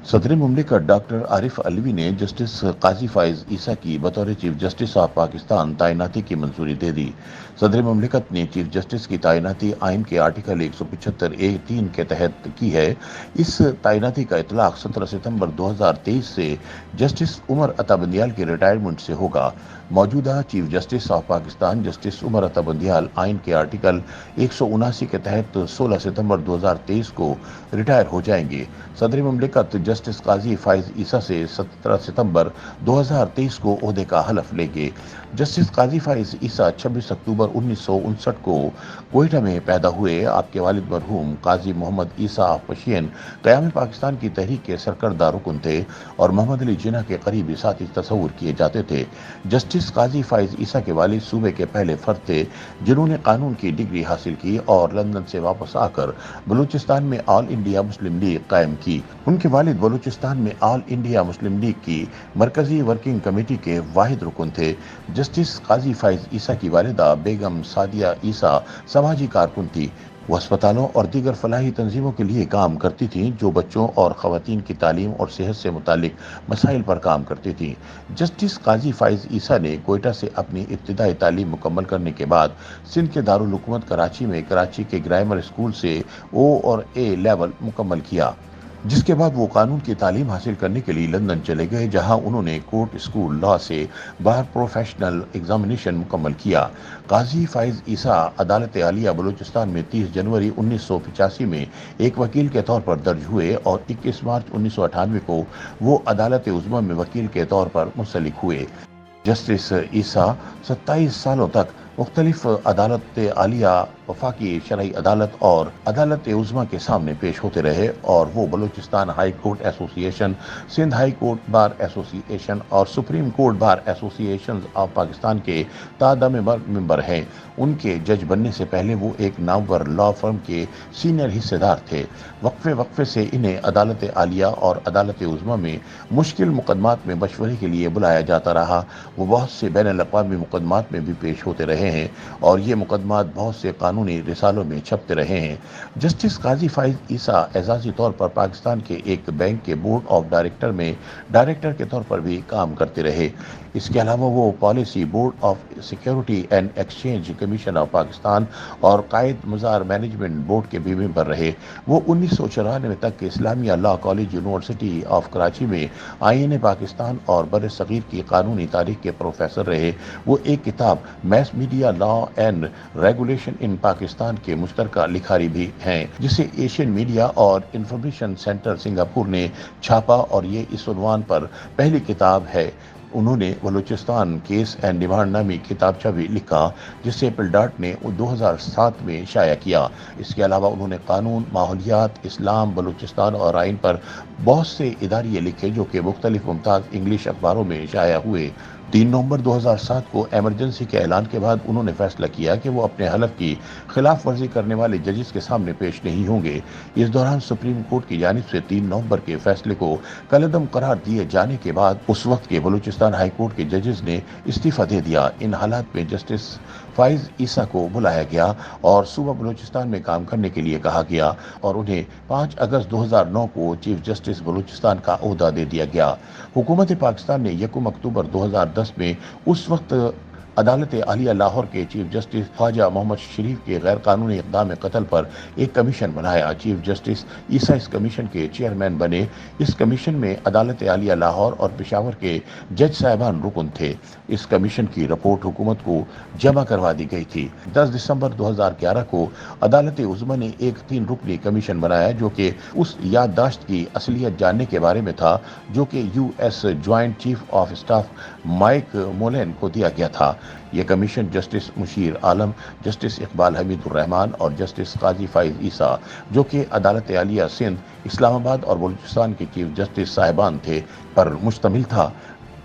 صدر مملکت ڈاکٹر عارف علوی نے جسٹس قاضی فائز عیسیٰ کی بطور چیف جسٹس آف پاکستان تعیناتی کی منظوری دے دی۔ صدر مملکت نے چیف جسٹس کی تعیناتی آئین کے آرٹیکل 175(a)(3) کے تحت کی ہے۔ اس تعیناتی کا اطلاق 17 ستمبر 2023 سے جسٹس عمر عطا بندیال کے ریٹائرمنٹ سے ہوگا۔ موجودہ chief justice of Pakistan justice Umar Ata Bandial آئین کے آرٹیکل 179 کے تحت 16 ستمبر 2023 کو ریٹائر ہو جائیں گے۔ صدر مملکت جسٹس قاضی فائز عیسیٰ سے 17 ستمبر 2023 کو عہدے کا حلف لیں گے۔ جسٹس قاضی فائز عیسیٰ 26 اکتوبر 1959 کو کوئٹہ میں پیدا ہوئے۔ آپ کے والد مرحوم قاضی محمد عیسیٰ آفشین قیام پاکستان کی تحریک کے سرکردہ رکن تھے اور محمد علی جناح کے قریبی ساتھی تصور کیے جاتے تھے۔ جسٹس قاضی فائز عیسیٰ کے والد صوبے کے پہلے فرد تھے جنہوں نے قانون کی ڈگری حاصل کی اور لندن سے واپس آ کر بلوچستان میں آل انڈیا مسلم لیگ قائم کی۔ ان کے والد بلوچستان میں آل انڈیا مسلم لیگ کی مرکزی ورکنگ کمیٹی کے واحد رکن تھے۔ جسٹس قاضی فائز عیسیٰ کی والدہ بیگم سعدیہ عیسیٰ سماجی کارکن تھی۔ وہ اسپتالوں اور دیگر فلاحی تنظیموں کے لیے کام کرتی تھیں جو بچوں اور خواتین کی تعلیم اور صحت سے متعلق مسائل پر کام کرتی تھیں۔ جسٹس قاضی فائز عیسیٰ نے کوئٹہ سے اپنی ابتدائی تعلیم مکمل کرنے کے بعد سندھ کے دارالحکومت کراچی میں کراچی کے گرامر اسکول سے او اور اے لیول مکمل کیا، جس کے بعد وہ قانون کی تعلیم حاصل کرنے کے لیے لندن چلے گئے جہاں انہوں نے کورٹ اسکول لا سے بار پروفیشنل ایگزامینیشن مکمل کیا۔ قاضی فائز عیسیٰ عدالت عالیہ بلوچستان میں 30 جنوری 1985 میں ایک وکیل کے طور پر درج ہوئے اور 21 مارچ 1998 کو وہ عدالت عظمیٰ میں وکیل کے طور پر منسلک ہوئے۔ جسٹس عیسیٰ 27 سالوں تک مختلف عدالت عالیہ، وفاقی شرعی عدالت اور عدالت عظمیٰ کے سامنے پیش ہوتے رہے اور وہ بلوچستان ہائی کورٹ ایسوسی ایشن، سندھ ہائی کورٹ بار ایسوسی ایشن اور سپریم کورٹ بار ایسوسی ایشن آف پاکستان کے تادم ممبر ہیں۔ ان کے جج بننے سے پہلے وہ ایک نامور لا فرم کے سینئر حصے دار تھے۔ وقفے سے انہیں عدالت عالیہ اور عدالت عظمیٰ میں مشکل مقدمات میں مشورے کے لیے بلایا جاتا رہا۔ وہ بہت سے بین الاقوامی مقدمات میں بھی پیش ہوتے رہے ہیں اور یہ مقدمات بہت سے قانونی رسالوں میں چھپتے رہے ہیں۔ جسٹس قاضی فائز عیسیٰ اعزازی طور پر پاکستان کے ایک بینک کے بورڈ آف ڈائریکٹر میں ڈائریکٹر کے طور پر بھی کام کرتے رہے۔ اس کے علاوہ وہ policy board of security and exchange commission of Pakistan اور قائد مزار مینجمنٹ بورڈ کے بھی ممبر رہے۔ وہ 1994 تک Islamia law college university of Karachi میں آئین پاکستان اور بر صغیر کی قانونی تاریخ کے پروفیسر رہے۔ وہ ایک کتاب mass media law and regulation in Pakistan کے مشترکہ لکھاری بھی ہیں جسے ایشین میڈیا اور انفارمیشن سینٹر سنگاپور نے چھاپا اور یہ اس عنوان پر پہلی کتاب ہے۔ انہوں نے بلوچستان کیس اینڈ ڈیمانڈ نامی کتابچہ بھی لکھا جسے ایپل ڈاٹ نے 2007 میں شائع کیا۔ اس کے علاوہ انہوں نے قانون، ماحولیات، اسلام، بلوچستان اور آئین پر بہت سے اداریے لکھے جو کہ مختلف ممتاز انگلش اخباروں میں شائع ہوئے۔ 3 نومبر 2007 کو ایمرجنسی کے اعلان کے بعد انہوں نے فیصلہ کیا کہ وہ اپنے حلف کی خلاف ورزی کرنے والے ججز کے سامنے پیش نہیں ہوں گے۔ اس دوران سپریم کورٹ کی جانب سے 3 نومبر کے فیصلے کو کالعدم قرار دیے جانے کے بعد اس وقت کے بلوچستان ہائی کورٹ کے ججز نے استعفیٰ دے دیا۔ ان حالات میں جسٹس فائز عیسیٰ کو بلایا گیا اور صوبہ بلوچستان میں کام کرنے کے لیے کہا گیا اور انہیں 5 اگست 2009 کو چیف جسٹس بلوچستان کا عہدہ دے دیا گیا۔ حکومت پاکستان نے 1 اکتوبر 2010 میں اس وقت عدالت عالیہ لاہور کے چیف جسٹس خواجہ محمد شریف کے غیر قانونی اقدام قتل پر ایک کمیشن بنایا۔ چیف جسٹس عیسیٰ اس کمیشن کے چیئرمین بنے۔ اس کمیشن میں عدالت عالیہ لاہور اور پشاور کے جج صاحبان رکن تھے۔ اس کمیشن کی رپورٹ حکومت کو جمع کروا دی گئی تھی۔ 10 دسمبر 2011 کو عدالت عظمیٰ نے ایک 3 رکنی کمیشن بنایا جو کہ اس یادداشت کی اصلیت جاننے کے بارے میں تھا جو کہ U S joint chief of staff Mike Mullen کو دیا گیا تھا۔ یہ کمیشن جسٹس مشیر عالم، جسٹس اقبال حمید الرحمان اور جسٹس قاضی فائز عیسیٰ جو کہ عدالت عالیہ سندھ، اسلام آباد اور بلوچستان کے چیف جسٹس صاحبان تھے پر مشتمل تھا۔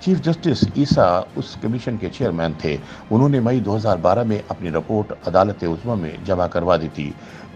چیف جسٹس عیسیٰ اس کمیشن کے چیئرمین تھے۔ انہوں نے مئی 2012 میں اپنی رپورٹ عدالت عظمیٰ میں جمع کروا دی تھی۔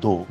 2